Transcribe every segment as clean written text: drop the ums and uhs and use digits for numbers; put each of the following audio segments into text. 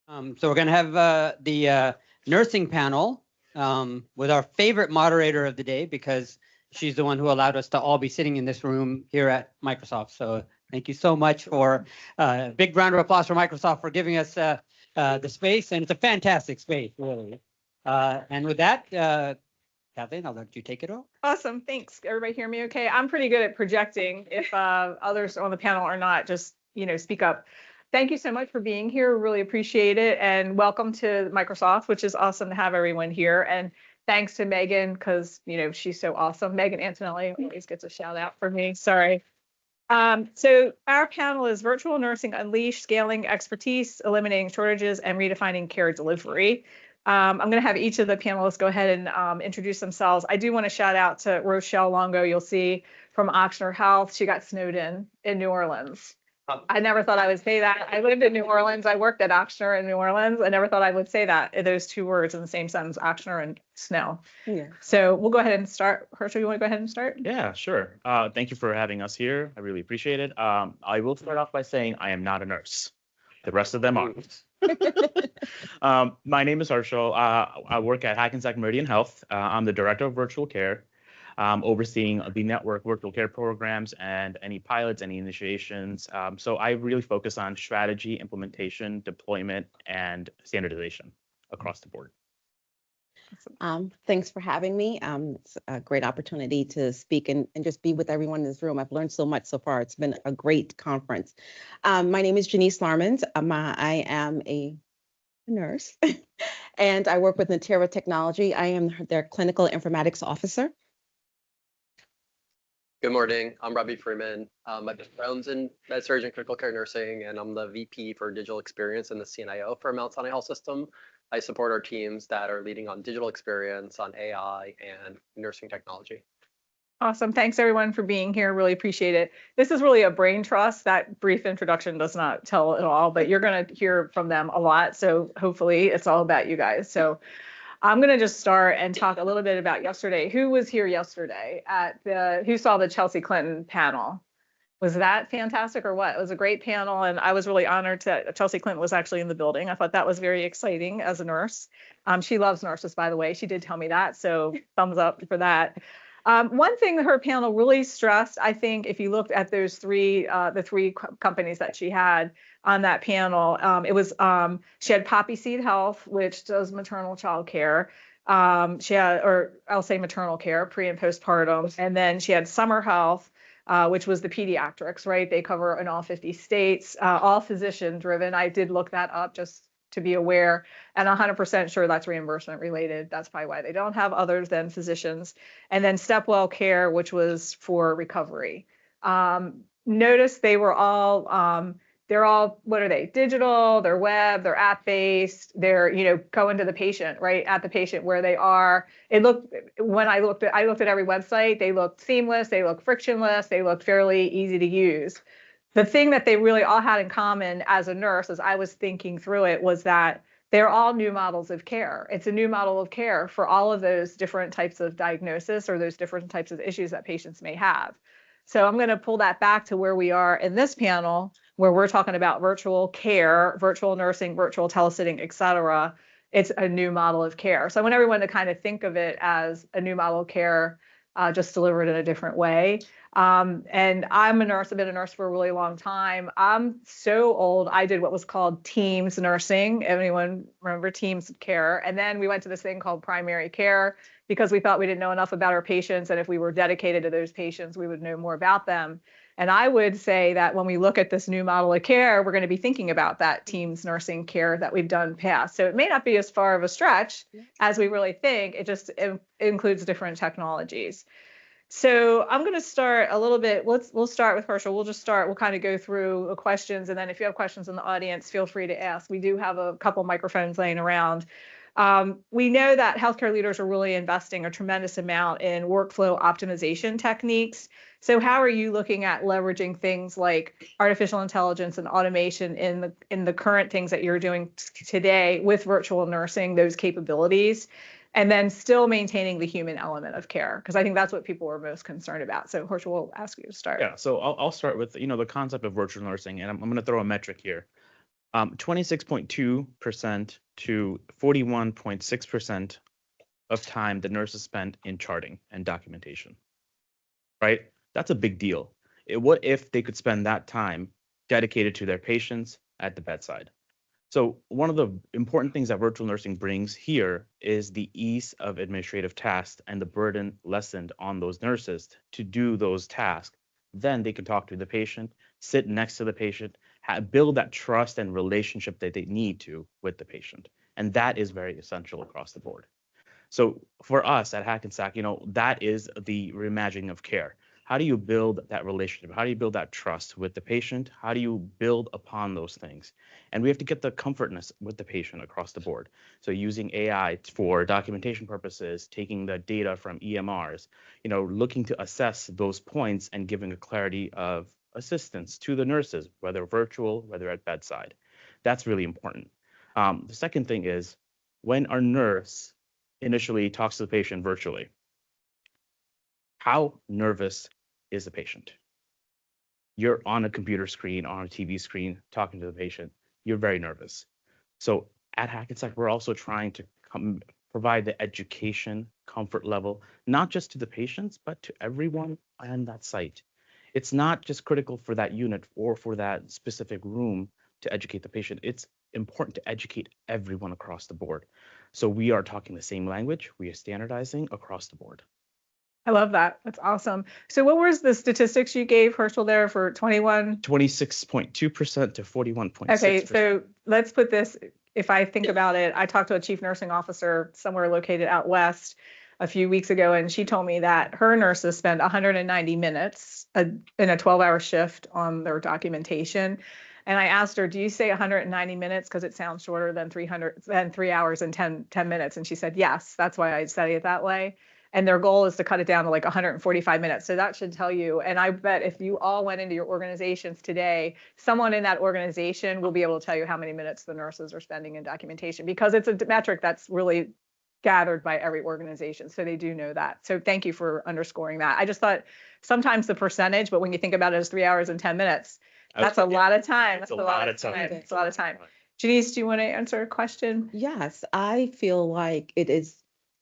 So we're going to have the nursing panel with our favorite moderator of the day because she's the one who allowed us to all be sitting in this room here at Microsoft. So thank you so much for a big round of applause for Microsoft for giving us the space. And it's a fantastic space, really. And with that, Kathleen, I'll let you take it over. Awesome. Thanks. Everybody hear me okay? I'm pretty good at projecting. If others on the panel are not, just, speak up. Thank you so much for being here. Really appreciate it. And welcome to Microsoft, which is awesome to have everyone here. And thanks to Megan, because, she's so awesome. Megan Antonelli always gets a shout out for me. Sorry. So our panel is Virtual Nursing Unleashed, Scaling Expertise, Eliminating Shortages, and Redefining Care Delivery. I'm going to have each of the panelists go ahead and introduce themselves. I do want to shout out to Rochelle Longo, you'll see from Ochsner Health. She got snowed in New Orleans. I never thought I would say that. I lived in New Orleans. I worked at Ochsner in New Orleans. I never thought I would say that, those two words in the same sentence, Ochsner and snow. Yeah. So we'll go ahead and start. Herschel, you want to go ahead and start? Yeah, sure. Thank you for having us here. I really appreciate it. I will start off by saying I am not a nurse. The rest of them are. My name is Herschel. I work at Hackensack Meridian Health. I'm the director of virtual care, overseeing the network virtual care programs and any pilots, any initiations. So I really focus on strategy, implementation, deployment, and standardization across the board. Thanks for having me. It's a great opportunity to speak and just be with everyone in this room. I've learned so much so far. It's been a great conference. My name is Janice Larmans. I am a nurse and I work with Natera Technology. I am their clinical informatics officer. Good morning. I'm Robbie Freeman. My background's in med-surg and critical care nursing, and I'm the VP for digital experience and the CNIO for Mount Sinai Health System. I support our teams that are leading on digital experience, on AI, and nursing technology. Awesome. Thanks, everyone, for being here. Really appreciate it. This is really a brain trust. That brief introduction does not tell it all, but you're going to hear from them a lot. So hopefully it's all about you guys. So I'm going to just start and talk a little bit about yesterday. Who was here yesterday who saw the Chelsea Clinton panel? Was that fantastic or what? It was a great panel, and I was really honored that Chelsea Clinton was actually in the building. I thought that was very exciting as a nurse. She loves nurses, by the way. She did tell me that, so thumbs up for that. One thing that her panel really stressed, I think, if you looked at those the three companies that she had on that panel, she had Poppy Seed Health, which does maternal child care. She had, or I'll say maternal care, pre and postpartum, and then she had Summer Health, which was the pediatrics, right? They cover in all 50 states, all physician driven. I did look that up just to be aware, and 100% sure that's reimbursement related. That's probably why they don't have others than physicians. And then Stepwell Care, which was for recovery. Notice they were all, they're all, what are they? Digital, they're web, they're app-based, they're, going to the patient, right? At the patient where they are. When I looked at every website, they looked seamless, they looked frictionless, they looked fairly easy to use. The thing that they really all had in common as a nurse, as I was thinking through it, was that they're all new models of care. It's a new model of care for all of those different types of diagnosis or those different types of issues that patients may have. So I'm going to pull that back to where we are in this panel, where we're talking about virtual care, virtual nursing, virtual telesitting, et cetera. It's a new model of care. So I want everyone to kind of think of it as a new model of care, just delivered in a different way. And I'm a nurse. I've been a nurse for a really long time. I'm so old. I did what was called Teams nursing. Anyone remember Teams care? And then we went to this thing called primary care because we thought we didn't know enough about our patients. And if we were dedicated to those patients, we would know more about them. And I would say that when we look at this new model of care, we're going to be thinking about that Teams nursing care that we've done past. So it may not be as far of a stretch as we really think. It just includes different technologies. So I'm going to start a little bit. We'll start with Herschel. We'll kind of go through the questions. And then if you have questions in the audience, feel free to ask. We do have a couple microphones laying around. We know that healthcare leaders are really investing a tremendous amount in workflow optimization techniques. So how are you looking at leveraging things like artificial intelligence and automation in the current things that you're doing today with virtual nursing, those capabilities, and then still maintaining the human element of care? Because I think that's what people are most concerned about. So Herschel, we'll ask you to start. Yeah, so I'll start with, the concept of virtual nursing, and I'm going to throw a metric here. 26.2% to 41.6% of time the nurses spent in charting and documentation, right? That's a big deal. What if they could spend that time dedicated to their patients at the bedside? So one of the important things that virtual nursing brings here is the ease of administrative tasks and the burden lessened on those nurses to do those tasks. Then they can talk to the patient, sit next to the patient, build that trust and relationship that they need to with the patient. And that is very essential across the board. So for us at Hackensack, that is the reimagining of care. How do you build that relationship? How do you build that trust with the patient? How do you build upon those things? And we have to get the comfortness with the patient across the board. So using AI for documentation purposes, taking the data from EMRs, looking to assess those points and giving a clarity of assistance to the nurses, whether virtual, whether at bedside. That's really important. The second thing is when our nurse initially talks to the patient virtually, how nervous is the patient? You're on a computer screen, on a TV screen, talking to the patient. You're very nervous. So at Hackensack, we're also trying to provide the education, comfort level, not just to the patients, but to everyone on that site. It's not just critical for that unit or for that specific room to educate the patient. It's important to educate everyone across the board. So we are talking the same language. We are standardizing across the board. I love that. That's awesome. So what was the statistics you gave, Herschel, there for 21? 26.2% to 41.6%. Okay, so let's put this, if I think about it, I talked to a chief nursing officer somewhere located out west a few weeks ago, and she told me that her nurses spend 190 minutes in a 12-hour shift on their documentation. And I asked her, do you say 190 minutes because it sounds shorter than 3 hours and 10 minutes? And she said, yes, that's why I study it that way. And their goal is to cut it down to like 145 minutes. So that should tell you. And I bet if you all went into your organizations today, someone in that organization will be able to tell you how many minutes the nurses are spending in documentation, because it's a metric that's really gathered by every organization. So they do know that. So thank you for underscoring that. I just thought sometimes the percentage, but when you think about it as 3 hours and 10 minutes, that's a lot of time. That's a lot of time. It's a lot of time. Janice, do you want to answer a question? Yes, I feel like it is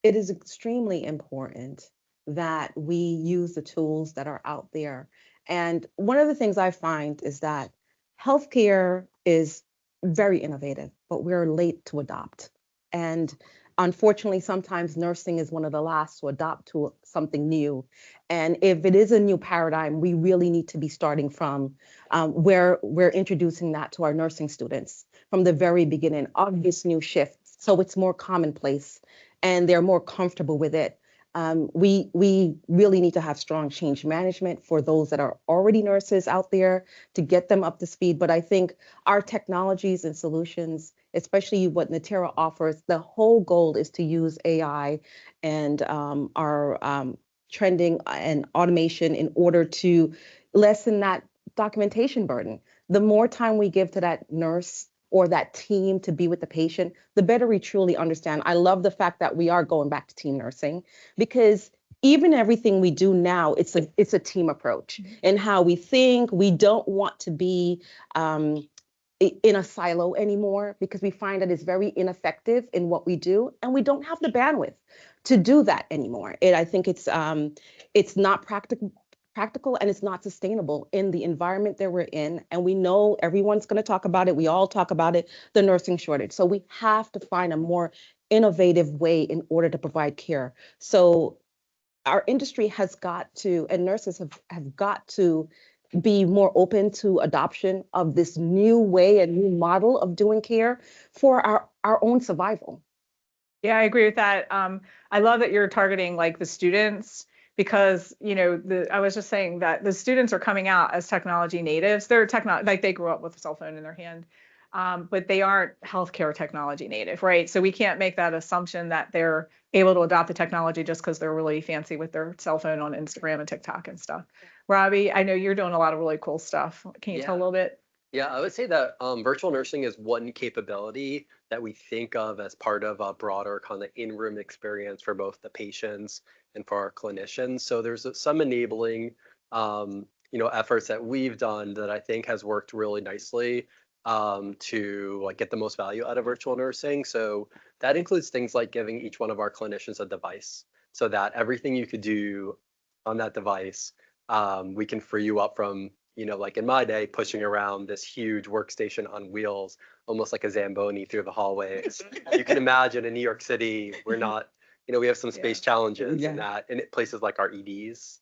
extremely important that we use the tools that are out there. And one of the things I find is that healthcare is very innovative, but we're late to adopt. And unfortunately, sometimes nursing is one of the last to adopt to something new. And if it is a new paradigm, we really need to be starting from where we're introducing that to our nursing students from the very beginning of this new shift. So it's more commonplace and they're more comfortable with it. We really need to have strong change management for those that are already nurses out there to get them up to speed. But I think our technologies and solutions, especially what Natera offers, the whole goal is to use AI and our trending and automation in order to lessen that documentation burden. The more time we give to that nurse or that team to be with the patient, the better we truly understand. I love the fact that we are going back to team nursing, because even everything we do now, it's a team approach in how we think. We don't want to be in a silo anymore, because we find that it's very ineffective in what we do, and we don't have the bandwidth to do that anymore. I think it's not practical and it's not sustainable in the environment that we're in. And we know everyone's going to talk about it. We all talk about it, the nursing shortage. So we have to find a more innovative way in order to provide care. So our industry has got to, and nurses have got to be more open to adoption of this new way, a new model of doing care for our own survival. Yeah, I agree with that. I love that you're targeting like the students, because I was just saying that the students are coming out as technology natives. They're like they grew up with a cell phone in their hand, but they aren't healthcare technology native, right? So we can't make that assumption that they're able to adopt the technology just because they're really fancy with their cell phone on Instagram and TikTok and stuff. Robbie, I know you're doing a lot of really cool stuff. Can you tell a little bit? Yeah, I would say that virtual nursing is one capability that we think of as part of a broader kind of in-room experience for both the patients and for our clinicians. So there's some enabling, efforts that we've done that I think has worked really nicely to like get the most value out of virtual nursing. So that includes things like giving each one of our clinicians a device so that everything you could do on that device, we can free you up from, like in my day, pushing around this huge workstation on wheels, almost like a Zamboni through the hallways. You can imagine in New York City, we're not, we have some space challenges in that, and places like our EDs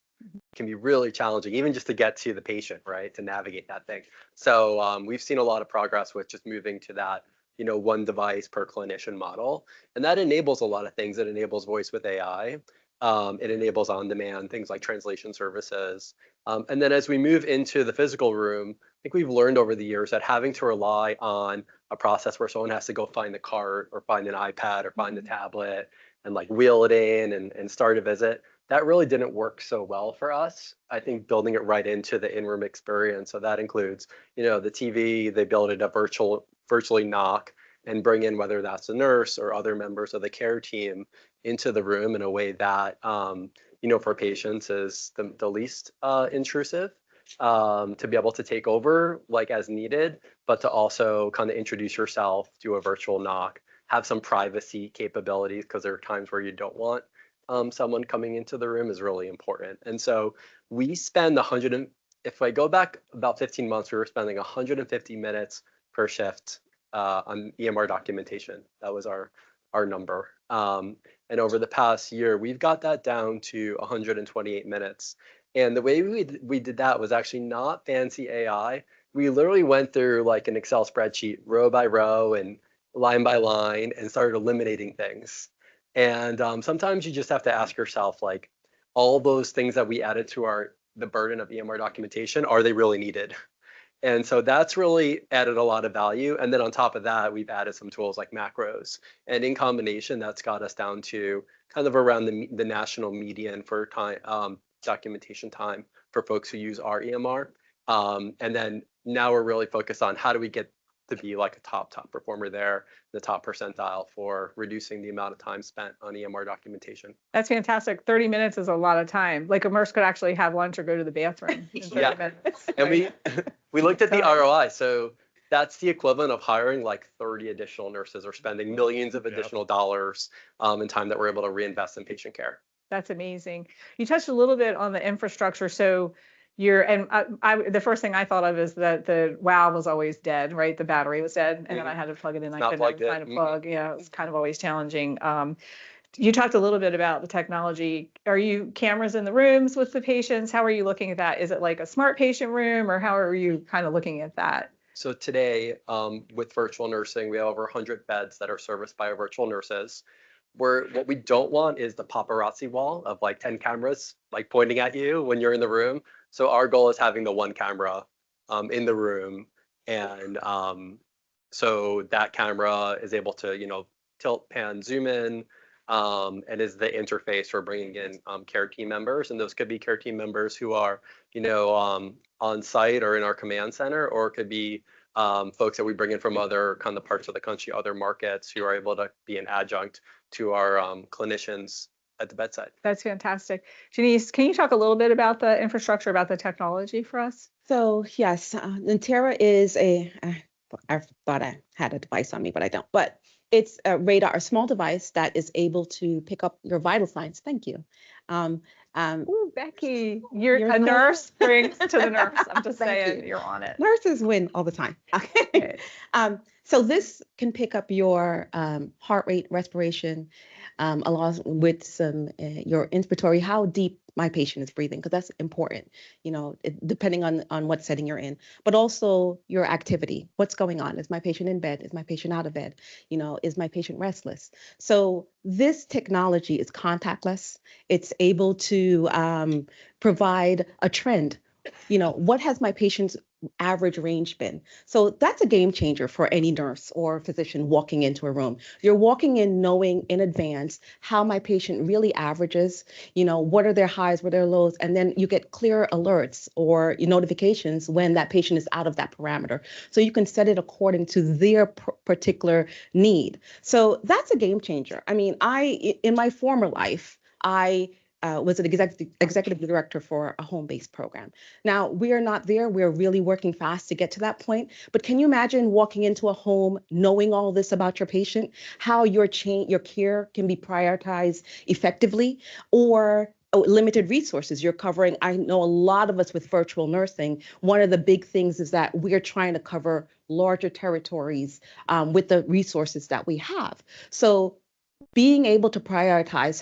can be really challenging, even just to get to the patient, right, to navigate that thing. So we've seen a lot of progress with just moving to that, one device per clinician model. And that enables a lot of things. It enables voice with AI. It enables on-demand things like translation services. And then as we move into the physical room, I think we've learned over the years that having to rely on a process where someone has to go find the cart or find an iPad or find the tablet and like wheel it in and start a visit, that really didn't work so well for us. I think building it right into the in-room experience. So that includes, the TV, they build it a virtually knock and bring in whether that's a nurse or other members of the care team into the room in a way that, for patients is the least intrusive, to be able to take over like as needed, but to also kind of introduce yourself, do a virtual knock, have some privacy capabilities because there are times where you don't want someone coming into the room is really important. And so we spend if I go back about 15 months, we were spending 150 minutes per shift on EMR documentation. That was our number. And over the past year, we've got that down to 128 minutes. And the way we did that was actually not fancy AI. We literally went through like an Excel spreadsheet, row by row and line by line, and started eliminating things. And sometimes you just have to ask yourself, like, all those things that we added to the burden of EMR documentation, are they really needed? And so that's really added a lot of value. And then on top of that, we've added some tools like macros. And in combination, that's got us down to kind of around the national median for time, documentation time for folks who use our EMR. And then now we're really focused on how do we get to be like a top performer there, the top percentile for reducing the amount of time spent on EMR documentation. That's fantastic. 30 minutes is a lot of time. Like a nurse could actually have lunch or go to the bathroom in 30 minutes. And we looked at the ROI. So that's the equivalent of hiring like 30 additional nurses or spending millions of additional dollars in time that we're able to reinvest in patient care. That's amazing. You touched a little bit on the infrastructure. So the first thing I thought of is that the WOW was always dead, right? The battery was dead, and then I had to plug it in. I couldn't find a plug. Yeah, it was kind of always challenging. You talked a little bit about the technology. Are you cameras in the rooms with the patients? How are you looking at that? Is it like a smart patient room, or how are you kind of looking at that? So today, with virtual nursing, we have over 100 beds that are serviced by our virtual nurses. What we don't want is the paparazzi wall of like 10 cameras like pointing at you when you're in the room. So our goal is having the one camera in the room, and so that camera is able to tilt, pan, zoom in, and is the interface for bringing in care team members. And those could be care team members who are on site or in our command center, or it could be folks that we bring in from other kind of parts of the country, other markets, who are able to be an adjunct to our clinicians at the bedside. That's fantastic. Janice, can you talk a little bit about the infrastructure, about the technology for us? So yes, Natera is I thought I had a device on me, but I don't. But it's a radar, a small device that is able to pick up your vital signs. Thank you. Ooh, Becky, you're a nurse brings to the nurse. I'm just saying, you're on it. Nurses win all the time. Okay. So this can pick up your heart rate, respiration, along with some your inspiratory, how deep my patient is breathing, because that's important, depending on what setting you're in, but also your activity. What's going on? Is my patient in bed? Is my patient out of bed? Is my patient restless? So this technology is contactless. It's able to provide a trend. What has my patient's average range been? So that's a game changer for any nurse or physician walking into a room. You're walking in knowing in advance how my patient really averages, what are their highs, what are their lows, and then you get clear alerts or notifications when that patient is out of that parameter. So you can set it according to their particular need. So that's a game changer. I mean, in my former life, I was an executive director for a home-based program. Now, we are not there. We're really working fast to get to that point. But can you imagine walking into a home, knowing all this about your patient, how your care can be prioritized effectively, or limited resources you're covering? I know a lot of us with virtual nursing, one of the big things is that we're trying to cover larger territories with the resources that we have. So being able to prioritize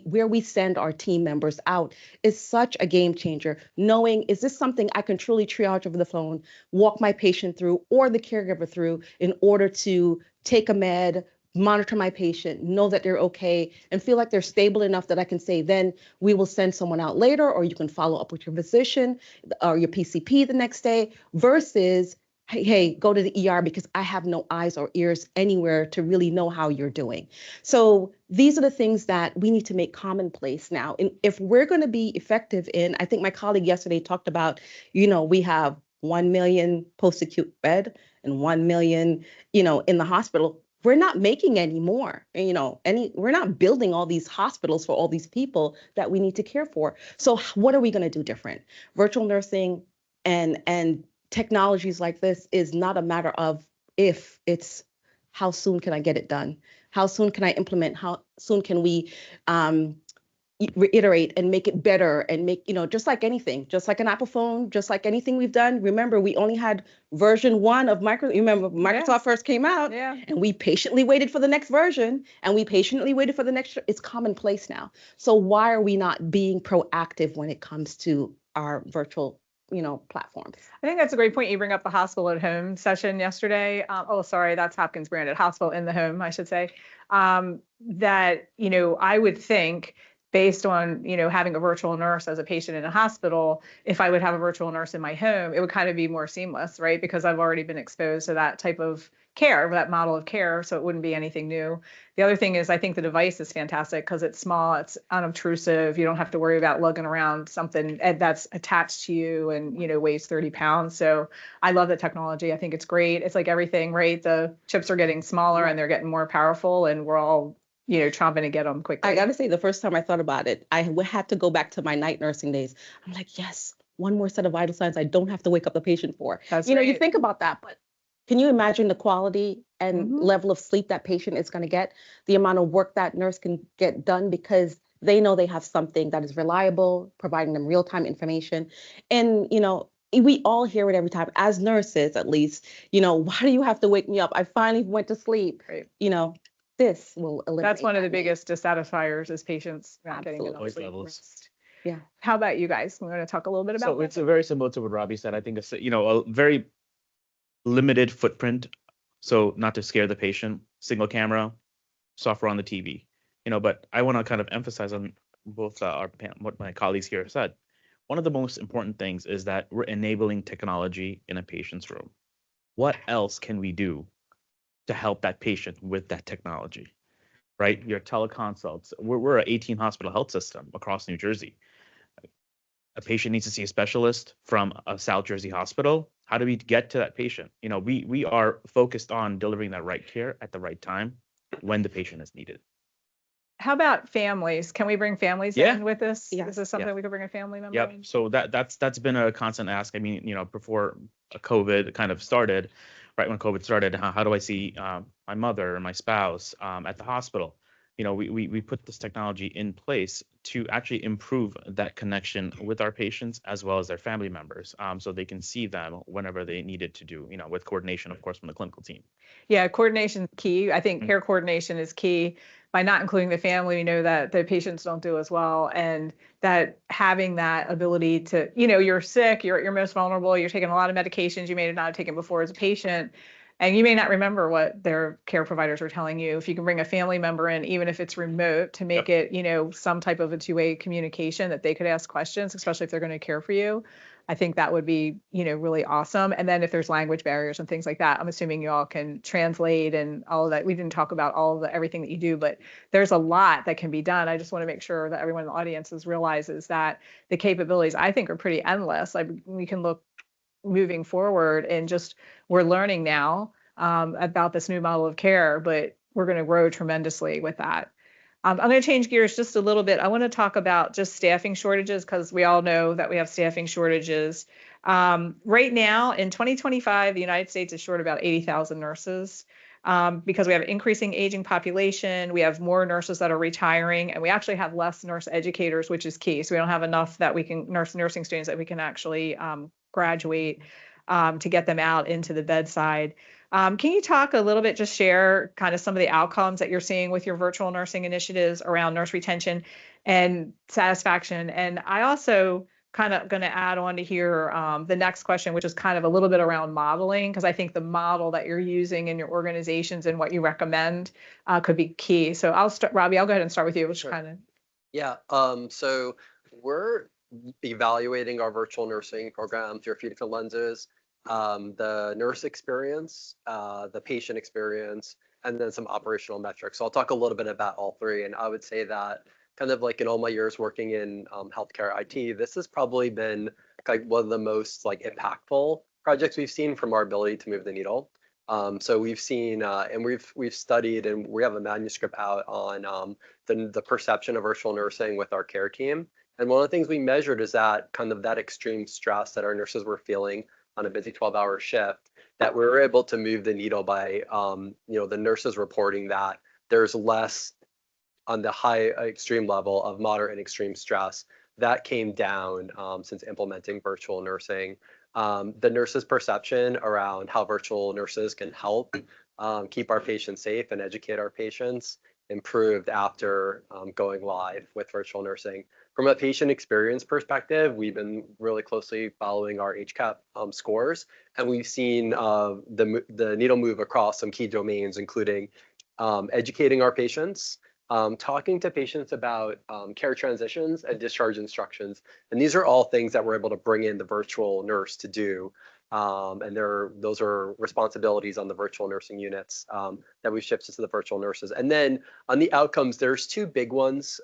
where we send our team members out is such a game changer. Knowing, is this something I can truly triage over the phone, walk my patient through or the caregiver through in order to take a med, monitor my patient, know that they're okay, and feel like they're stable enough that I can say, then we will send someone out later, or you can follow up with your physician or your PCP the next day, versus hey, go to the ER because I have no eyes or ears anywhere to really know how you're doing. So these are the things that we need to make commonplace now. And if we're going to be effective in, I think my colleague yesterday talked about, we have 1 million post-acute bed and 1 million, in the hospital. We're not making any more, we're not building all these hospitals for all these people that we need to care for. So what are we going to do different? Virtual nursing and technologies like this is not a matter of if, it's how soon can I get it done? How soon can I implement? How soon can we reiterate and make it better and make, just like anything, just like an Apple phone, just like anything we've done. Remember, we only had version 1 of Microsoft first came out, and we patiently waited for the next version, and we patiently waited for the next. It's commonplace now. So why are we not being proactive when it comes to our virtual platforms? I think that's a great point. You bring up the hospital at home session yesterday. That's Hopkins branded hospital in the home, I should say. That, I would think based on, having a virtual nurse as a patient in a hospital, if I would have a virtual nurse in my home, it would kind of be more seamless, right? Because I've already been exposed to that type of care, that model of care. So it wouldn't be anything new. The other thing is I think the device is fantastic because it's small, it's unobtrusive. You don't have to worry about lugging around something that's attached to you and, weighs 30 pounds. So I love the technology. I think it's great. It's like everything, right? The chips are getting smaller and they're getting more powerful, and we're all chomping to get them quickly. I got to say, the first time I thought about it, I had to go back to my night nursing days. I'm like, yes, one more set of vital signs I don't have to wake up the patient for. That's you think about that, but can you imagine the quality and level of sleep that patient is going to get, the amount of work that nurse can get done because they know they have something that is reliable, providing them real-time information. And, we all hear it every time, as nurses at least, why do you have to wake me up? I finally went to sleep. Right. This will eliminate. That's one of the that need. biggest dissatisfiers is patients not getting enough Noise sleep. levels. Yeah. How about you guys? We're going to talk a little bit about So that. it's very similar to what Robbie said. I think it's, a very limited footprint. So not to scare the patient, single camera, software on the TV, but I want to kind of emphasize on both what my colleagues here said. One of the most important things is that we're enabling technology in a patient's room. What else can we do to help that patient with that technology, right? Your teleconsults. We're an 18 hospital health system across New Jersey. A patient needs to see a specialist from a South Jersey hospital. How do we get to that patient? We are focused on delivering that right care at the right time when the patient is needed. How about families? Can we bring families in with this? Yeah. Is this something we could bring a family member Yep. in? So that's been a constant ask. I mean, before COVID kind of started, right when COVID started, how do I see my mother or my spouse at the hospital? We put this technology in place to actually improve that connection with our patients as well as their family members, so they can see them whenever they needed to do, with coordination, of course, from the clinical team. Yeah, coordination is key. I think care coordination is key. By not including the family, we know that the patients don't do as well, and that having that ability to, you're sick, you're at your most vulnerable, you're taking a lot of medications you may not have taken before as a patient, and you may not remember what their care providers are telling you. If you can bring a family member in, even if it's remote, to make it, some type of a two-way communication that they could ask questions, especially if they're going to care for you, I think that would be, really awesome. And then if there's language barriers and things like that, I'm assuming you all can translate and all of that. We didn't talk about all of everything that you do, but there's a lot that can be done. I just want to make sure that everyone in the audience realizes that the capabilities, I think, are pretty endless. We can look moving forward and just, we're learning now about this new model of care, but we're going to grow tremendously with that. I'm going to change gears just a little bit. I want to talk about just staffing shortages because we all know that we have staffing shortages. Right now in 2025, the United States is short about 80,000 nurses because we have increasing aging population. We have more nurses that are retiring, and we actually have less nurse educators, which is key. So we don't have enough that we can nursing students that we can actually graduate to get them out into the bedside. Can you talk a little bit, just share kind of some of the outcomes that you're seeing with your virtual nursing initiatives around nurse retention and satisfaction? And I also kind of going to add on to here the next question, which is kind of a little bit around modeling, because I think the model that you're using in your organizations and what you recommend could be key. So I'll start, Robbie, I'll go ahead and start with you, which Sure. kind of. Yeah, so we're evaluating our virtual nursing program through a few different lenses. The nurse experience, the patient experience, and then some operational metrics. So I'll talk a little bit about all three. And I would say that kind of like in all my years working in healthcare IT, this has probably been like one of the most like impactful projects we've seen from our ability to move the needle. So we've seen and we've studied, and we have a manuscript out on the perception of virtual nursing with our care team. And one of the things we measured is that kind of that extreme stress that our nurses were feeling on a busy 12-hour shift, that we were able to move the needle by the nurses reporting that there's less on the high extreme level of moderate and extreme stress. That came down since implementing virtual nursing. The nurses' perception around how virtual nurses can help keep our patients safe and educate our patients improved after going live with virtual nursing. From a patient experience perspective, we've been really closely following our HCAP scores, and we've seen the needle move across some key domains, including educating our patients, talking to patients about care transitions and discharge instructions. And these are all things that we're able to bring in the virtual nurse to do. And those are responsibilities on the virtual nursing units that we've shifted to the virtual nurses. And then on the outcomes, there's two big ones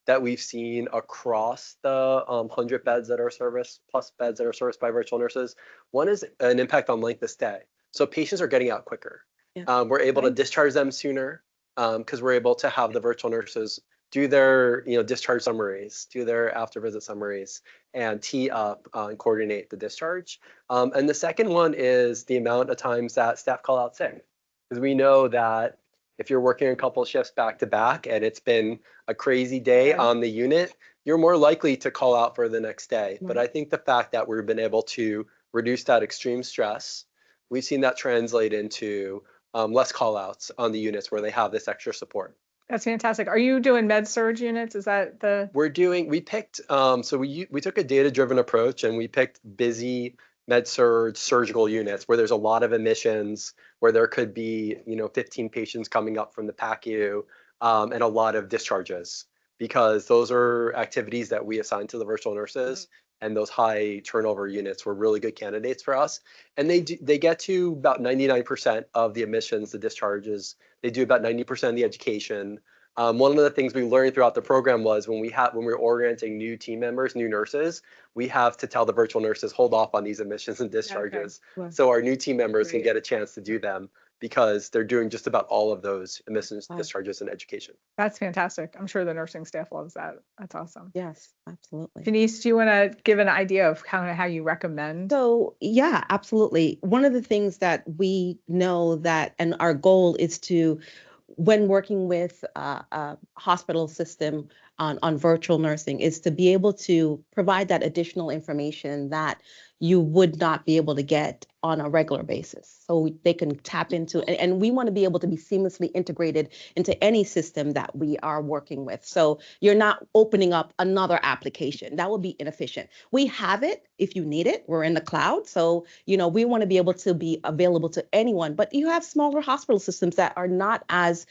that we've seen across the 100 beds that are serviced, plus beds that are serviced by virtual nurses. One is an impact on length of stay. So patients are getting out quicker. Yeah. We're able to discharge them sooner because we're able to have the virtual nurses do their discharge summaries, do their after visit summaries, and tee up and coordinate the discharge. And the second one is the amount of times that staff call out sick, because we know that if you're working a couple of shifts back to back and it's been a crazy day on the unit, you're more likely to call out for the next day. But I think the fact that we've been able to reduce that extreme stress, we've seen that translate into less call outs on the units where they have this extra support. That's fantastic. Are you doing med surge units? Is that the? We picked, so we took a data-driven approach, and we picked busy med surge surgical units where there's a lot of admissions, where there could be 15 patients coming up from the PACU, and a lot of discharges, because those are activities that we assign to the virtual nurses. And those high turnover units were really good candidates for us. And they get to about 99% of the admissions, the discharges. They do about 90% of the education. One of the things we learned throughout the program was when we're orienting new team members, new nurses, we have to tell the virtual nurses, hold off on these admissions and discharges. Okay. So our new team members can get a chance to do them, because they're doing just about all of those admissions, discharges, and education. That's fantastic. I'm sure the nursing staff loves that. That's awesome. Yes, absolutely. Janice, do you want to give an idea of how you recommend? So yeah, absolutely. One of the things that we know that, and our goal is to, when working with a hospital system on virtual nursing, is to be able to provide that additional information that you would not be able to get on a regular basis. So they can tap into, and we want to be able to be seamlessly integrated into any system that we are working with. So you're not opening up another application. That would be inefficient. We have it if you need it. We're in the cloud. So, we want to be able to be available to anyone, but you have smaller hospital systems that are not as,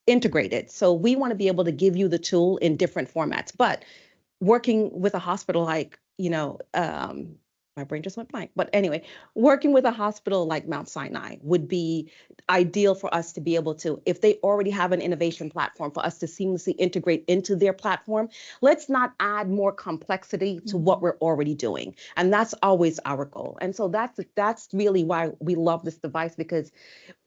integrated. So we want to be able to give you the tool in different formats. But working with a hospital like, my brain just went blank. But anyway, working with a hospital like Mount Sinai would be ideal for us to be able to, if they already have an innovation platform, for us to seamlessly integrate into their platform. Let's not add more complexity to what we're already doing. And that's always our goal. And so that's really why we love this device, because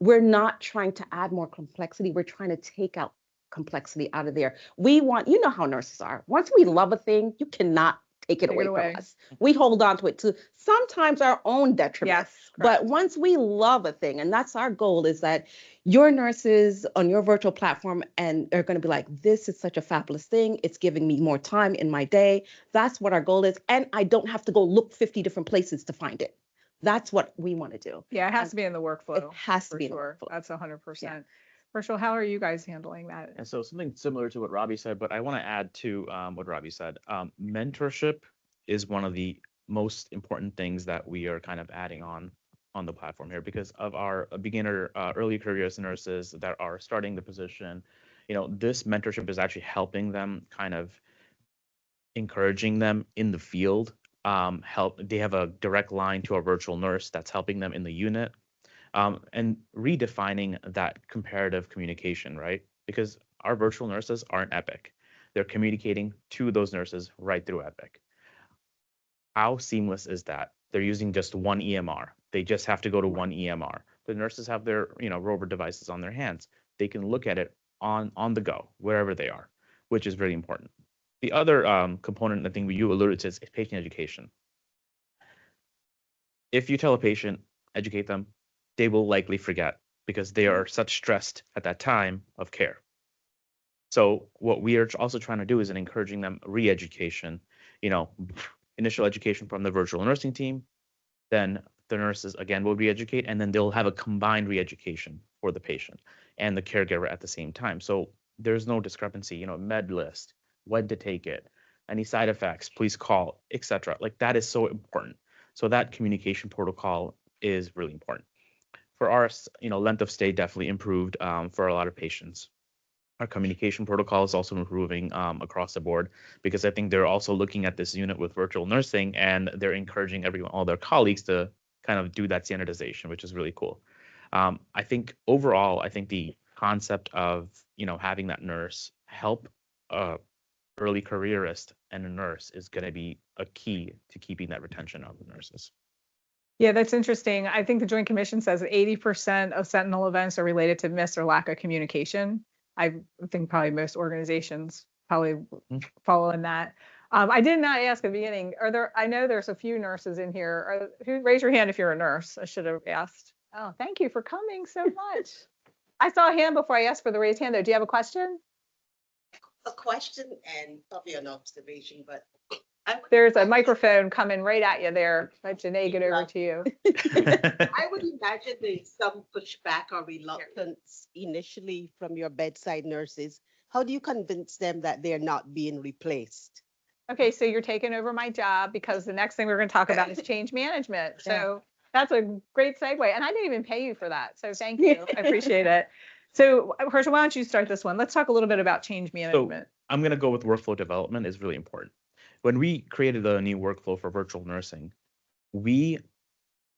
we're not trying to add more complexity. We're trying to take out complexity out of there. We want, you know how nurses are. Once we love a thing, you cannot take it Take away it away. from us. We hold on to it to sometimes our own detriment. Yes. But correct. once we love a thing, and that's our goal, is that your nurses on your virtual platform and are going to be like, this is such a fabulous thing. It's giving me more time in my day. That's what our goal is. And I don't have to go look 50 different places to find it. That's what we want to do. Yeah, it has to be in the workflow. It has to for be in the sure. workflow. That's 100%. Rachel, how are you guys handling that? And so something similar to what Robbie said, but I want to add to what Robbie said. Mentorship is one of the most important things that we are kind of adding on the platform here because of our beginner early careers nurses that are starting the position. This mentorship is actually helping them, kind of encouraging them in the field. They have a direct line to a virtual nurse that's helping them in the unit. And redefining that comparative communication, right? Because our virtual nurses aren't Epic. They're communicating to those nurses right through Epic. How seamless is that? They're using just one EMR. They just have to go to one EMR. The nurses have their, Rover devices on their hands. They can look at it on the go, wherever they are, which is really important. The other component, I think you alluded to, is patient education. If you tell a patient, educate them, they will likely forget because they are such stressed at that time of care. So what we are also trying to do is encouraging them re-education, initial education from the virtual nursing team, then the nurses again will re-educate, and then they'll have a combined re-education for the patient and the caregiver at the same time. So there's no discrepancy, med list, when to take it, any side effects, please call, etc. Like that is so important. So that communication protocol is really important. For ours, length of stay definitely improved for a lot of patients. Our communication protocol is also improving across the board because I think they're also looking at this unit with virtual nursing and they're encouraging all their colleagues to kind of do that standardization, which is really cool. I think overall, the concept of having that nurse help a early careerist and a nurse is going to be a key to keeping that retention of the nurses. Yeah, that's interesting. I think the Joint Commission says that 80% of Sentinel events are related to miss or lack of communication. I think probably most organizations probably follow in that. I did not ask at the beginning, I know there's a few nurses in here. Raise your hand if you're a nurse. I should have asked. Oh, thank you for coming so much. I saw a hand before I asked for the raised hand though. Do you have a question? A question and probably an observation, but There's a microphone coming right at you there. Let Janae get over to you. I would imagine there's some pushback or reluctance initially from your bedside nurses. How do you convince them that they're not being replaced? Okay, so you're taking over my job because the next thing we're going to talk about is change management. So that's a great segue. And I didn't even pay you for that. So thank you. I appreciate it. So Herschel, why don't you start this one? Let's talk a little bit about change management. So I'm going to go with workflow development is really important. When we created a new workflow for virtual nursing, we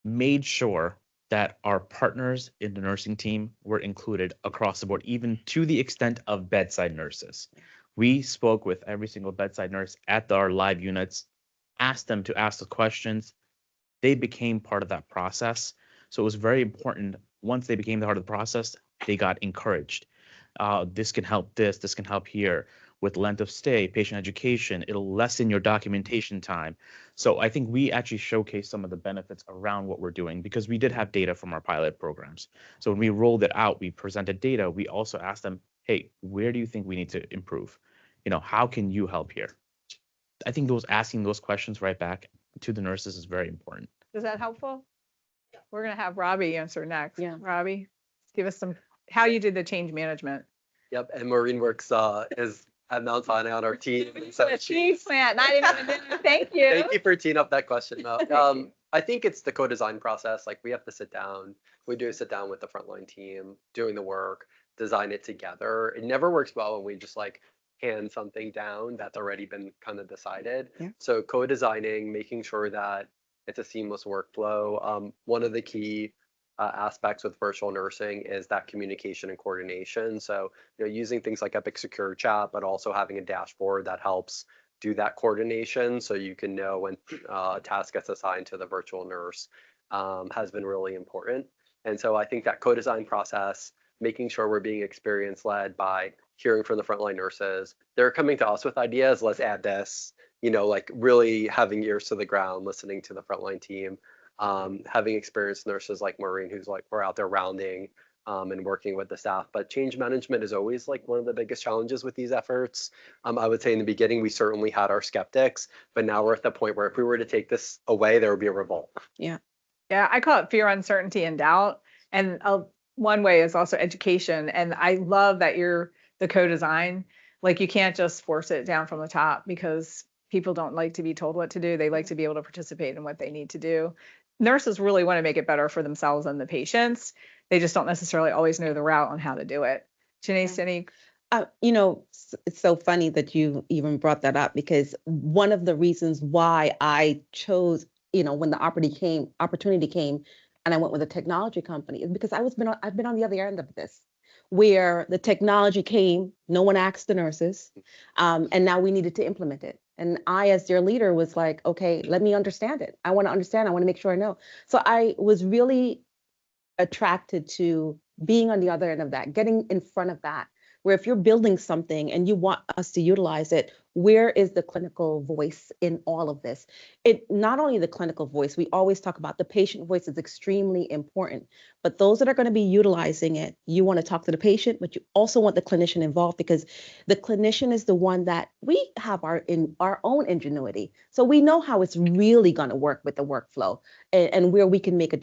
made sure that our partners in the nursing team were included across the board, even to the extent of bedside nurses. We spoke with every single bedside nurse at our live units, asked them to ask the questions. They became part of that process. So it was very important. Once they became part of the process, they got encouraged. This can help this can help here. With length of stay, patient education, it'll lessen your documentation time. So I think we actually showcase some of the benefits around what we're doing because we did have data from our pilot programs. So when we rolled it out, we presented data. We also asked them, hey, where do you think we need to improve? How can you help here? I think asking those questions right back to the nurses is very important. Is that helpful? We're going to have Robbie answer next. Yeah. Robbie, give us how you did the change management. Yep, and Maureen works is at Mount Sinai on our team. So Achievement, not even a minute. Thank you. thank you for teeing up that question, Mel. you. I think it's the co-design process. Like we have to sit down. We do sit down with the frontline team, doing the work, design it together. It never works well when we just hand something down that's already been kind of decided. Yeah. So co-designing, making sure that it's a seamless workflow. One of the key aspects with virtual nursing is that communication and coordination. So, using things like Epic Secure Chat, but also having a dashboard that helps do that coordination so you can know when a task gets assigned to the virtual nurse has been really important. And so I think that co-design process, making sure we're being experience led by hearing from the frontline nurses. They're coming to us with ideas. Let's add this. Like really having ears to the ground, listening to the frontline team, having experienced nurses like Maureen, who's like we're out there rounding and working with the staff. But change management is always like one of the biggest challenges with these efforts. I would say in the beginning, we certainly had our skeptics, but now we're at the point where if we were to take this away, there would be a revolt. Yeah, I call it fear, uncertainty, and doubt. And one way is also education. And I love that you're the co-design. Like you can't just force it down from the top because people don't like to be told what to do. They like to be able to participate in what they need to do. Nurses really want to make it better for themselves and the patients. They just don't necessarily always know the route on how to do it. Janice, any? It's so funny that you even brought that up because one of the reasons why I chose, when the opportunity came and I went with a technology company is because I've been on the other end of this, where the technology came, no one asked the nurses, and now we needed to implement it. And I, as their leader, was like, okay, let me understand it. I want to understand. I want to make sure I know. So I was really attracted to being on the other end of that, getting in front of that, where if you're building something and you want us to utilize it, where is the clinical voice in all of this? It not only the clinical voice, we always talk about the patient voice is extremely important, but those that are going to be utilizing it, you want to talk to the patient, but you also want the clinician involved because the clinician is the one that we have our own ingenuity. So we know how it's really going to work with the workflow and where we can make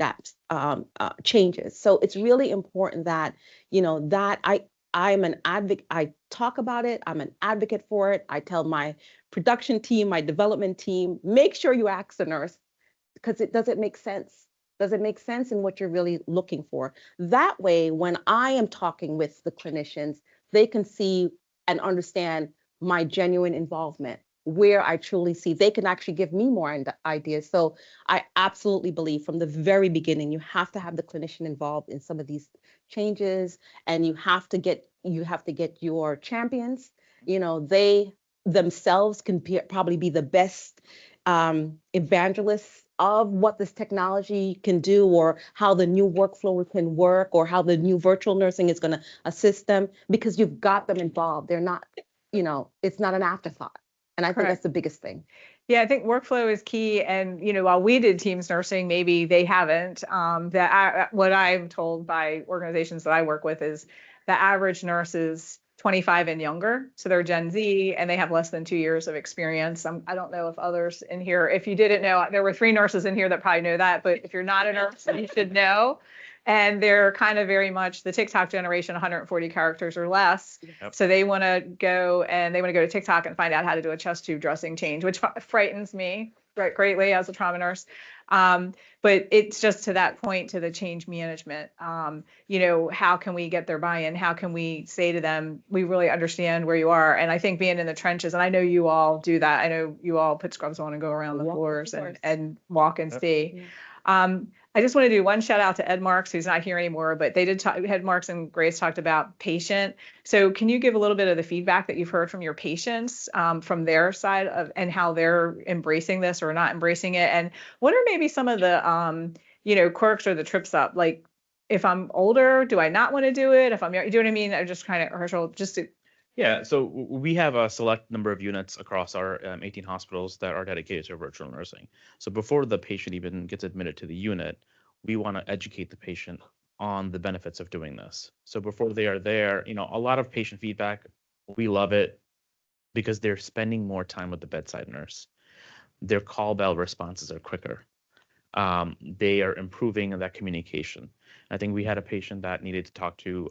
changes. So it's really important that, that I'm an advocate. I talk about it. I'm an advocate for it. I tell my production team, my development team, make sure you ask the nurse because does it make sense? Does it make sense in what you're really looking for? That way, when I am talking with the clinicians, they can see and understand my genuine involvement, where I truly see they can actually give me more ideas. So I absolutely believe from the very beginning, you have to have the clinician involved in some of these changes, and you have to get your champions. They themselves can probably be the best evangelists of what this technology can do, or how the new workflow can work, or how the new virtual nursing is going to assist them, because you've got them involved. They're not, it's not an afterthought. And I think that's the biggest thing. Yeah, I think workflow is key. And, while we did Teams nursing, maybe they haven't. What I'm told by organizations that I work with is the average nurse is 25 and younger. So they're Gen Z and they have less than 2 years of experience. I don't know if others in here, if you didn't know, there were 3 nurses in here that probably know that. But if you're not a nurse, you should know. And they're kind of very much the TikTok generation, 140 characters or less. Yep. So they want to go to TikTok and find out how to do a chest tube dressing change, which frightens me greatly as a trauma nurse. But it's just to that point, to the change management. How can we get their buy-in? How can we say to them, we really understand where you are? And I think being in the trenches, and I know you all do that. I know you all put scrubs on and go around the floors and walk and see. Yeah. I just want to do one shout out to Ed Marks, who's not here anymore, but they did talk, Ed Marks and Grace talked about patient. So can you give a little bit of the feedback that you've heard from your patients from their side of, and how they're embracing this or not embracing it? And what are maybe some of the, quirks or the trips up? Like if I'm older, do I not want to do it? If I'm young, do you know what I mean? I'm just kind of, Herschel, just to. Yeah, so we have a select number of units across our 18 hospitals that are dedicated to virtual nursing. So before the patient even gets admitted to the unit, we want to educate the patient on the benefits of doing this. So before they are there, a lot of patient feedback, we love it because they're spending more time with the bedside nurse. Their call bell responses are quicker. They are improving that communication. I think we had a patient that needed to talk to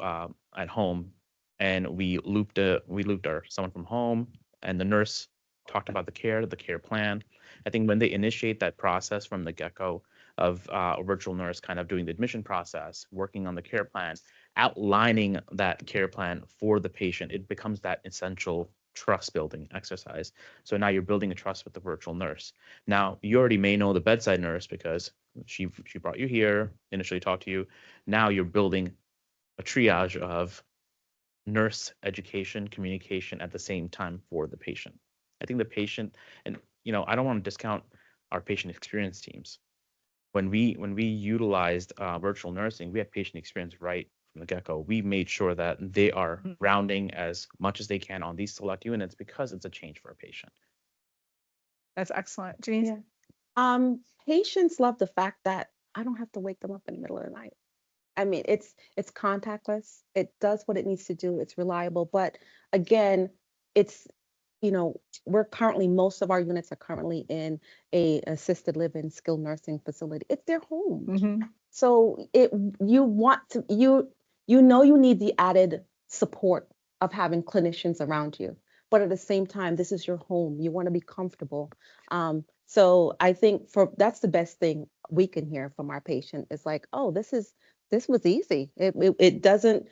at home, and we looped someone from home, and the nurse talked about the care plan. I think when they initiate that process from the get-go of a virtual nurse kind of doing the admission process, working on the care plan, outlining that care plan for the patient, it becomes that essential trust building exercise. So now you're building a trust with the virtual nurse. Now you already may know the bedside nurse because she brought you here, initially talked to you. Now you're building a triage of nurse education, communication at the same time for the patient. I think the patient, and I don't want to discount our patient experience teams. When we utilized virtual nursing, we had patient experience right from the get-go. We made sure that they are rounding as much as they can on these select units because it's a change for a patient. That's excellent. Janice? Yeah. Patients love the fact that I don't have to wake them up in the middle of the night. I mean, it's contactless. It does what it needs to do. It's reliable. But again, it's, we're currently, most of our units are currently in a assisted living skilled nursing facility. It's their home. Mm-hmm. So you need the added support of having clinicians around you. But at the same time, this is your home. You want to be comfortable. So I think that's the best thing we can hear from our patient is like, oh, this was easy. It doesn't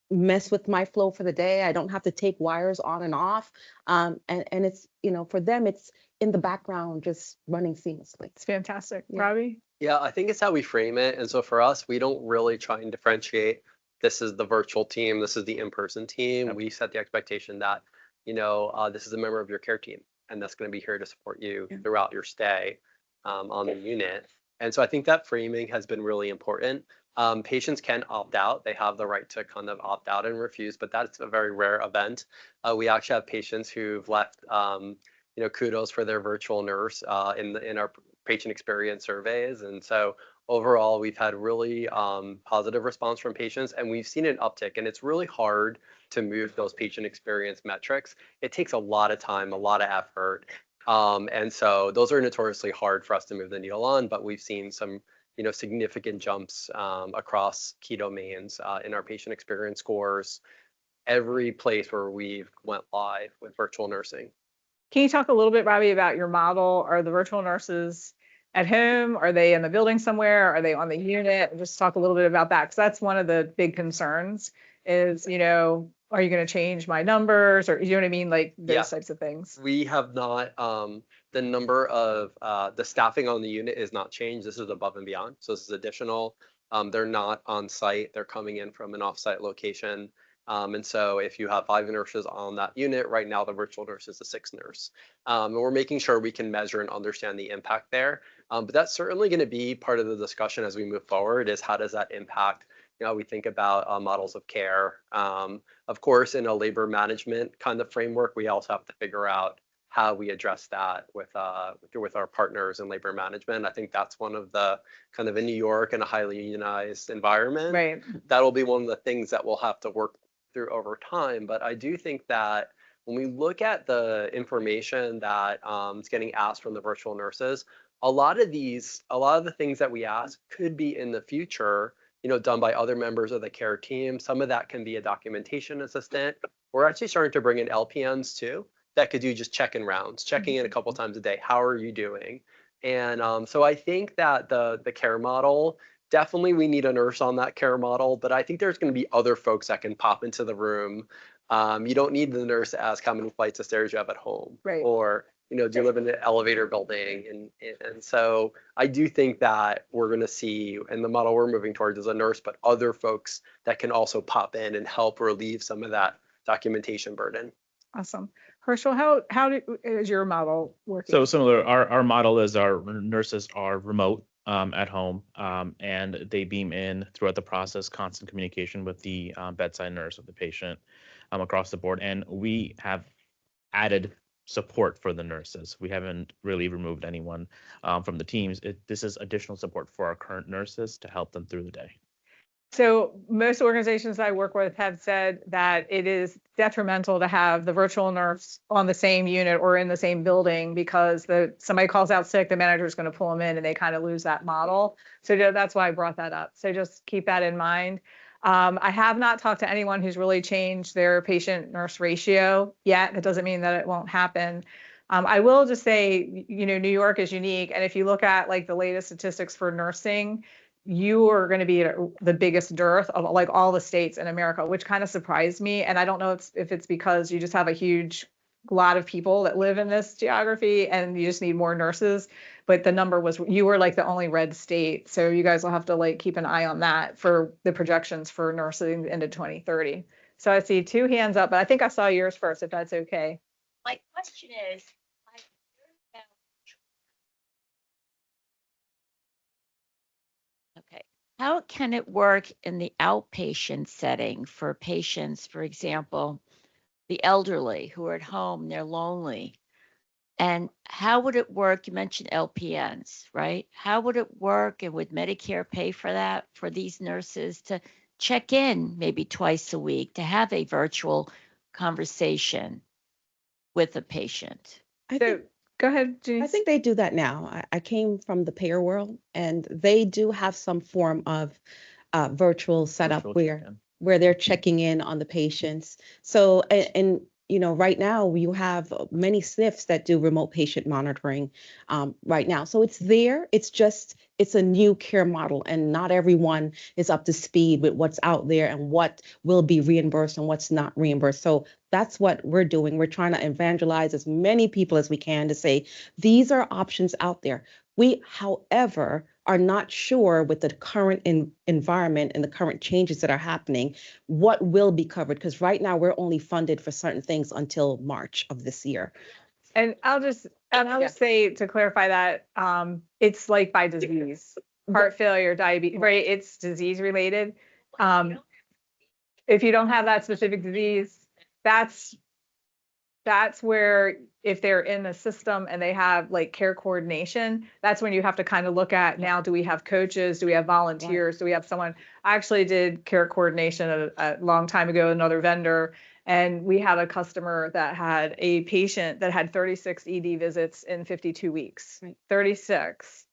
mess with my flow for the day. I don't have to take wires on and off. And it's, for them, it's in the background, just running seamlessly. It's fantastic. Yeah. Robbie? Yeah, I think it's how we frame it. And so for us, we don't really try and differentiate. This is the virtual team. This is the in-person team. Yep. We set the expectation that, this is a member of your care team, and that's going to be here to support you throughout your stay on the unit. And so I think that framing has been really important. Patients can opt out. They have the right to kind of opt out and refuse, but that's a very rare event. We actually have patients who've left, kudos for their virtual nurse in our patient experience surveys. And so overall, we've had really positive response from patients, and we've seen an uptick. And it's really hard to move those patient experience metrics. It takes a lot of time, a lot of effort. And so those are notoriously hard for us to move the needle on, but we've seen some significant jumps across key domains in our patient experience scores, every place where we've went live with virtual nursing. Can you talk a little bit, Robbie, about your model? Are the virtual nurses at home? Are they in the building somewhere? Are they on the unit? Just talk a little bit about that, because that's one of the big concerns is, are you going to change my numbers, or you know what I mean? Like those types of things. We have not, the number of, the staffing on the unit is not changed. This is above and beyond. So this is additional. They're not on site. They're coming in from an offsite location. And so if you have 5 nurses on that unit, right now the virtual nurse is the 6th nurse. And we're making sure we can measure and understand the impact there. But that's certainly going to be part of the discussion as we move forward, is how does that impact, we think about models of care. Of course, in a labor management kind of framework, we also have to figure out how we address that with our partners in labor management. I think that's one of the kind of, in New York in a highly unionized environment, Right. that'll be one of the things that we'll have to work through over time. But I do think that when we look at the information that is getting asked from the virtual nurses, a lot of the things that we ask could be in the future, done by other members of the care team. Some of that can be a documentation assistant. We're actually starting to bring in LPNs too, that could do just check-in rounds, checking in a couple times a day. How are you doing? And so I think that the care model, definitely we need a nurse on that care model, but I think there's going to be other folks that can pop into the room. You don't need the nurse to ask how many flights of stairs you have at home, Right. or do you live in an elevator building? And so I do think that we're going to see, and the model we're moving towards is a nurse, but other folks that can also pop in and help relieve some of that documentation burden. Awesome. Herschel, how is your model working? So similar, our model is our nurses are remote at home, and they beam in throughout the process, constant communication with the bedside nurse of the patient across the board. And we have added support for the nurses. We haven't really removed anyone from the teams. This is additional support for our current nurses to help them through the day. So most organizations I work with have said that it is detrimental to have the virtual nurse on the same unit or in the same building, because somebody calls out sick, the manager is going to pull them in, and they kind of lose that model. So that's why I brought that up. So just keep that in mind. I have not talked to anyone who's really changed their patient nurse ratio yet. That doesn't mean that it won't happen. I will just say, New York is unique. And if you look at like the latest statistics for nursing, you are going to be at the biggest dearth of like all the states in America, which kind of surprised me. And I don't know if it's because you just have a huge lot of people that live in this geography and you just need more nurses. But the number was, you were like the only red state. So you guys will have to like keep an eye on that for the projections for nursing into 2030. So I see 2 hands up, but I think I saw yours first, if that's okay. My question is, okay, how can it work in the outpatient setting for patients, for example, the elderly who are at home, they're lonely? And how would it work? You mentioned LPNs, right? How would it work? And would Medicare pay for that for these nurses to check in maybe twice a week to have a virtual conversation with a patient? I So think go ahead, I Janice. think they do that now. I came from the payer world, and they do have some form of virtual setup Virtual where check-in. they're checking in on the patients. So, and you know, right now you have many SNFs that do remote patient monitoring right now. So it's there. It's just it's a new care model, and not everyone is up to speed with what's out there and what will be reimbursed and what's not reimbursed. So that's what we're doing. We're trying to evangelize as many people as we can to say these are options out there. We, however, are not sure with the current environment and the current changes that are happening, what will be covered. Because right now we're only funded for certain things until March of this year. And I'll just say to clarify that it's like by disease, heart failure, diabetes, right? It's disease related. If you don't have that specific disease, that's where if they're in the system and they have like care coordination, that's when you have to kind of look at now, do we have coaches? Do we have volunteers? Do we have someone? I actually did care coordination a long time ago, another vendor, and we had a customer that had a patient that had 36 ED visits in 52 weeks, Right. 36.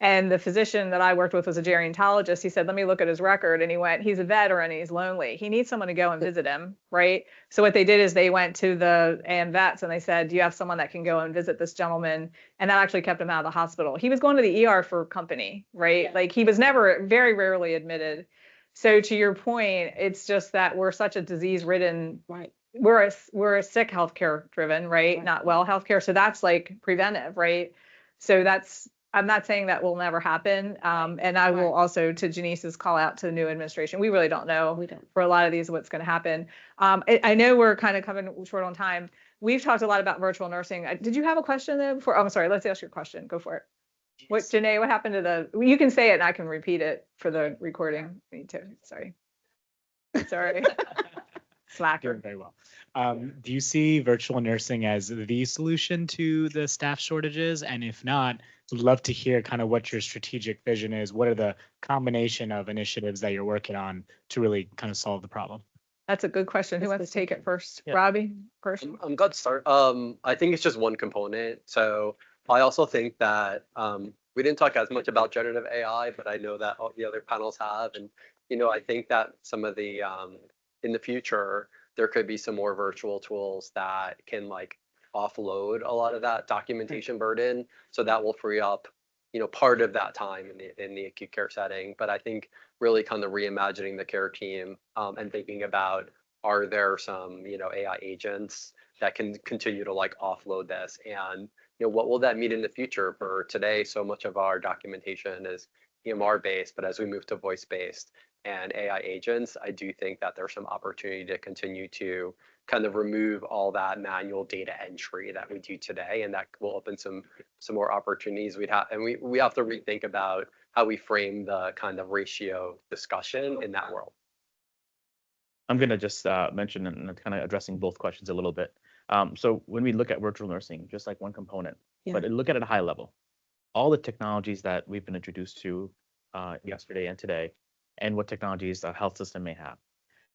And the physician that I worked with was a gerontologist. He said, let me look at his record. And he went, he's a veteran, he's lonely. He needs someone to go and visit him, right? So what they did is they went to the vets and they said, do you have someone that can go and visit this gentleman? And that actually kept him out of the hospital. He was going to the ER for company, right? Yeah. Like he was never, very rarely admitted. So to your point, it's just that we're such a disease-ridden, Right. we're a sick healthcare driven, right? Not well healthcare. So that's like preventive, right? So that's, I'm not saying that will never happen. And I will also, to Janice's call out to the new administration, we really don't know We don't. for a lot of these what's going to happen. I know we're kind of coming short on time. We've talked a lot about virtual nursing. Did you have a question there before? Oh, I'm sorry. Let's ask your question. Go for it. What, Janae, what happened to the, you can say it and I can repeat it for the recording. Me too. Sorry. Sorry. Slacker. Doing very well. Do you see virtual nursing as the solution to the staff shortages? And if not, would love to hear kind of what your strategic vision is. What are the combination of initiatives that you're working on to really kind of solve the problem? That's a good question. Who wants to take it first? Yeah. Robbie, first? I'm glad to start. I think it's just one component. So I also think that we didn't talk as much about generative AI, but I know that all the other panels have. And, you know, I think that some of the, in the future, there could be some more virtual tools that can like offload a lot of that documentation burden. So that will free up, you know, part of that time in the acute care setting. But I think really kind of reimagining the care team and thinking about, are there some, you know, AI agents that can continue to like offload this? And, you know, what will that mean in the future? For today, so much of our documentation is EMR based, but as we move to voice based and AI agents, I do think that there's some opportunity to continue to kind of remove all that manual data entry that we do today, and that will open some more opportunities. We have to rethink about how we frame the kind of ratio discussion in that world. I'm going to just mention and kind of addressing both questions a little bit. So when we look at virtual nursing, just like one component, but look at it at a high level, all the technologies that we've been introduced to yesterday and today, and what technologies a health system may have,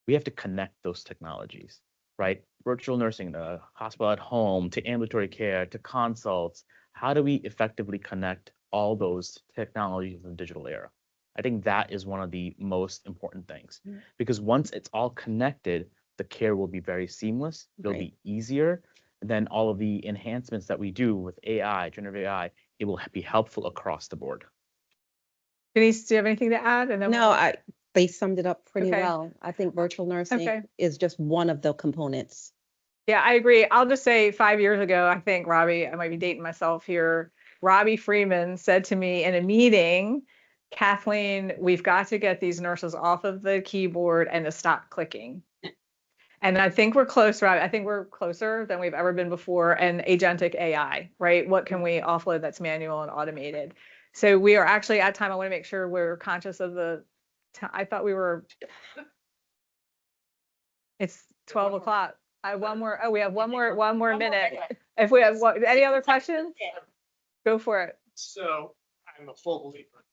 we have to connect those technologies, right? Virtual nursing, the hospital at home, to ambulatory care, to consults. How do we effectively connect all those technologies in the digital era? I think that is one of the most important things, because once it's all connected, the care will be very seamless. It'll be easier. And then all of the enhancements that we do with AI, generative AI, it will be helpful across the board. Denise, do you have anything to add? And then No, they summed it up pretty Okay. well. I think virtual nursing Okay. is just one of the components. Yeah, I agree. I'll just say 5 years ago, I think Robbie, I might be dating myself here. Robbie Freeman said to me in a meeting, Kathleen, we've got to get these nurses off of the keyboard and to stop clicking. And I think we're close, Robbie. I think we're closer than we've ever been before. And agentic AI, right? What can we offload that's manual and automated? So we are actually at time. I want to make sure we're conscious of the I thought we were, it's 12 o'clock. I have one more, oh, we have one more minute. If we have, any other questions? Go for it. So I'm a full believer.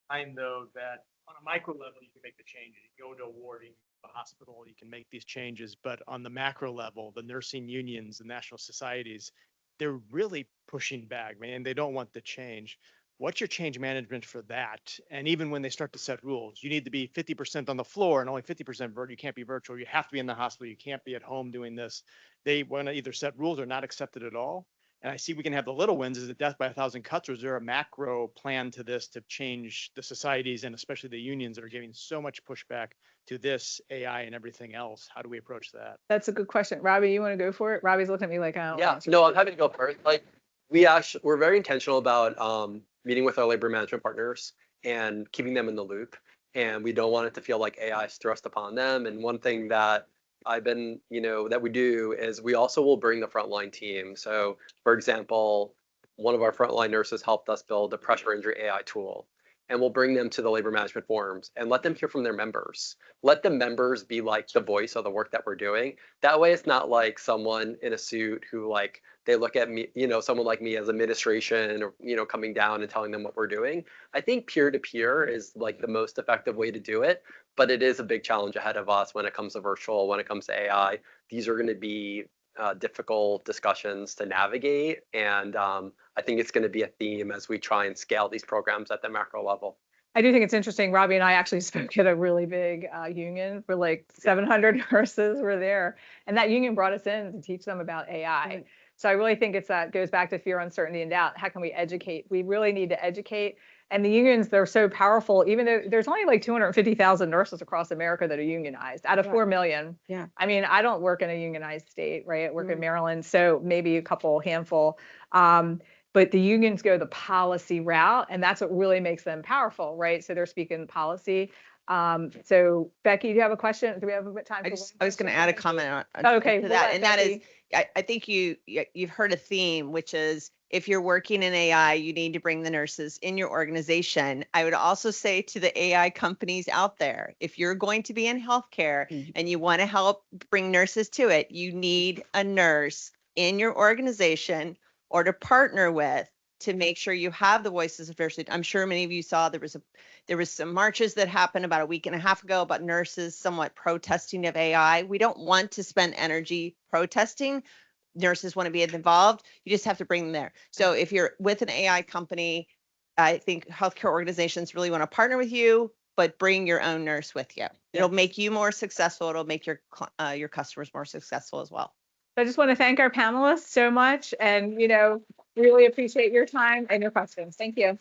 I know that on a micro level, you can make the changes. You go into a warding, a hospital, you can make these changes. But on the macro level, the nursing unions, the national societies, they're really pushing back, man. They don't want the change. What's your change management for that? And even when they start to set rules, you need to be 50% on the floor and only 50% virtual. You can't be virtual. You have to be in the hospital. You can't be at home doing this. They want to either set rules or not accept it at all. And I see we can have the little wins. Is it death by 1,000 cuts, or is there a macro plan to this to change the societies and especially the unions that are giving so much pushback to this AI and everything else? How do we approach that? That's a good question. Robbie, you want to go for it? Robbie's looking at me like, I don't Yeah, answer. no, I'm happy to go first. Like we're very intentional about meeting with our labor management partners and keeping them in the loop. And we don't want it to feel like AI is thrust upon them. And one thing that that we do is we also will bring the frontline team. So for example, one of our frontline nurses helped us build a pressure injury AI tool. And we'll bring them to the labor management forums and let them hear from their members. Let the members be like the voice of the work that we're doing. That way it's not like someone in a suit who like, they look at me, someone like me as administration or, coming down and telling them what we're doing. I think peer-to-peer is like the most effective way to do it, but it is a big challenge ahead of us when it comes to virtual, when it comes to AI. These are gonna be difficult discussions to navigate. And I think it's going to be a theme as we try and scale these programs at the macro level. I do think it's interesting. Robbie and I actually spoke at a really big union for like 700 nurses were there. And that union brought us in to teach them about AI. So I really think that goes back to fear, uncertainty, and doubt. How can we educate? We really need to educate. And the unions, they're so powerful, even though there's only like 250,000 nurses across America that are unionized out of 4 million. Yeah. I mean, I don't work in a unionized state, right? I work in Maryland, so maybe a handful. But the unions go the policy route, and that's what really makes them powerful, right? So they're speaking policy. So Becky, do you have a question? Do we have a bit time? I was going to add a comment on Okay, to that, and that Becky. is, I think you've heard a theme, which is if you're working in AI, you need to bring the nurses in your organization. I would also say to the AI companies out there, if you're going to be in healthcare and you want to help bring nurses to it, you need a nurse in your organization or to partner with to make sure you have the voices of diversity. I'm sure many of you saw there was some marches that happened about a week and a half ago about nurses somewhat protesting of AI. We don't want to spend energy protesting. Nurses want to be involved. You just have to bring them there. So if you're with an AI company, I think healthcare organizations really want to partner with you, but bring your own nurse with you. It'll make you more successful. It'll make your customers more successful as well. I just want to thank our panelists so much, and really appreciate your time and your questions. Thank you.